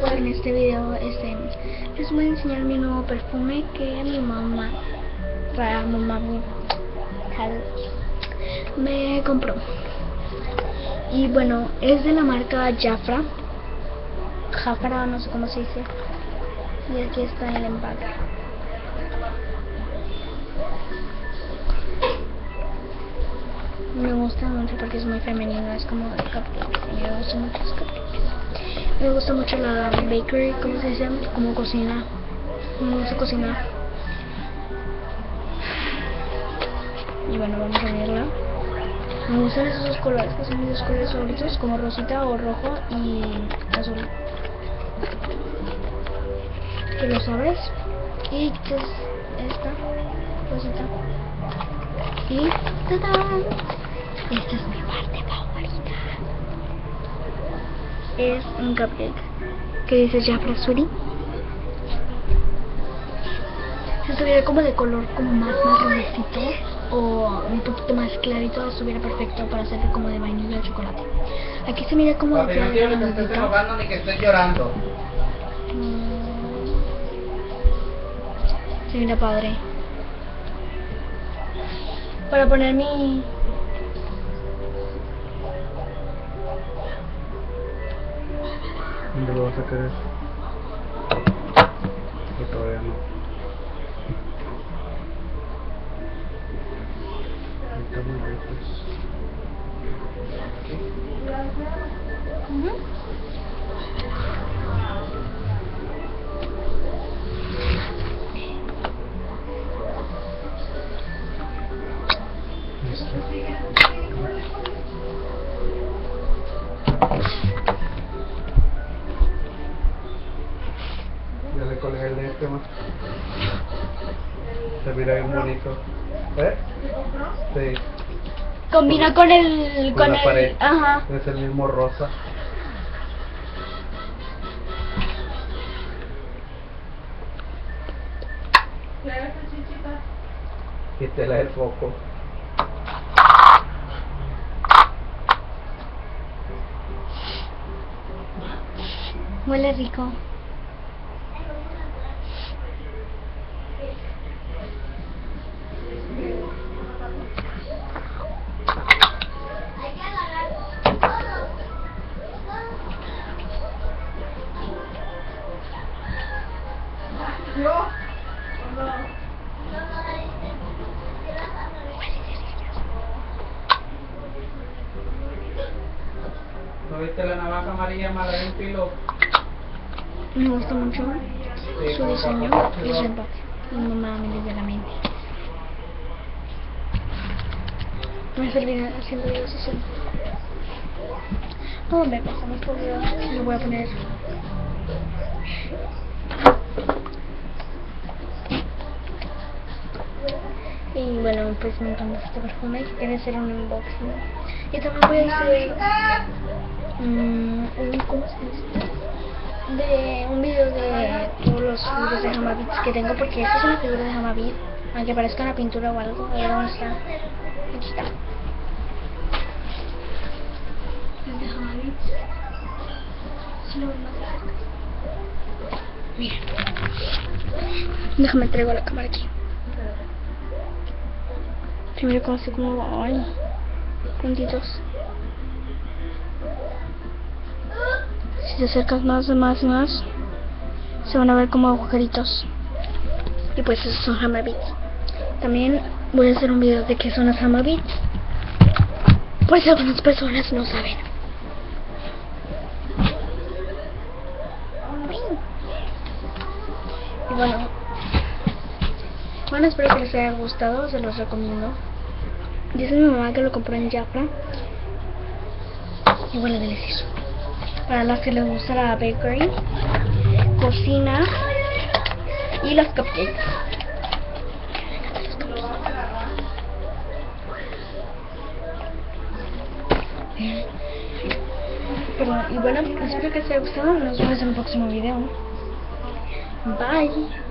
en este video les voy a enseñar mi nuevo perfume que mi mamá me compró. Y bueno, es de la marca Jafra, no sé cómo se dice. Y aquí está el empaque. Me gusta mucho porque es muy femenino, es como de cupcakes. Y me gustan mucho los cupcakes. Me gusta mucho la bakery, ¿cómo se dice? Como cocina. Me gusta cocinar. Y bueno, vamos a verla. Me gustan esos dos colores, que son mis dos colores favoritos, como rosita o rojo y azul. Que los abres y quitas esta rosita. Y ¡tadán! Esta es mi parte favorita. Es un cupcake que dice Jafra Sweetie. Si estuviera como de color como más rosito o un poquito más clarito, estuviera perfecto para hacerlo como de vainilla o chocolate. Aquí se mira como papi, no quiero que te estés enojando ni que estés llorando. Se mira padre. Para poner mi... ¿Dónde lo vas a querer? Yo todavía no. Está muy lejos. Ya le colgué el de este más. Se mira bien bonito. Sí. Combina con el... Con la pared. Ajá. Es el mismo rosa. Quítela del foco. Huele rico. ¿No viste la navaja amarilla mala de un filo? Me gusta mucho su diseño y su empaque. Mi mamá me dio la mente. Me servirá haciendo videos así. No me pasamos por video. Le voy a poner. Y bueno, pues me encanta este perfume. Quiere ser un unboxing. Y también voy a hacer ¿cómo se dice? Un video de todos los figuras de Hamabits que tengo, porque esta es una figura de Hamabit, aunque parezca una pintura o algo. A ver dónde está. Aquí está. Es de Hamabits. Si lo ven más de cerca. Mira. Déjame traigo la cámara aquí. Primero como así como ay, puntitos. Si te acercas más, se van a ver como agujeritos. Y pues esos son Hamabits. También voy a hacer un video de qué son las Hamabits, pues algunas personas no saben. Y bueno, espero que les haya gustado, se los recomiendo. Dice mi mamá que lo compró en Jafra y huele delicioso. Para las que les gusta la bakery, cocina y los cupcakes. Perdón, y bueno, espero que les haya gustado. Nos vemos en el próximo video. Bye.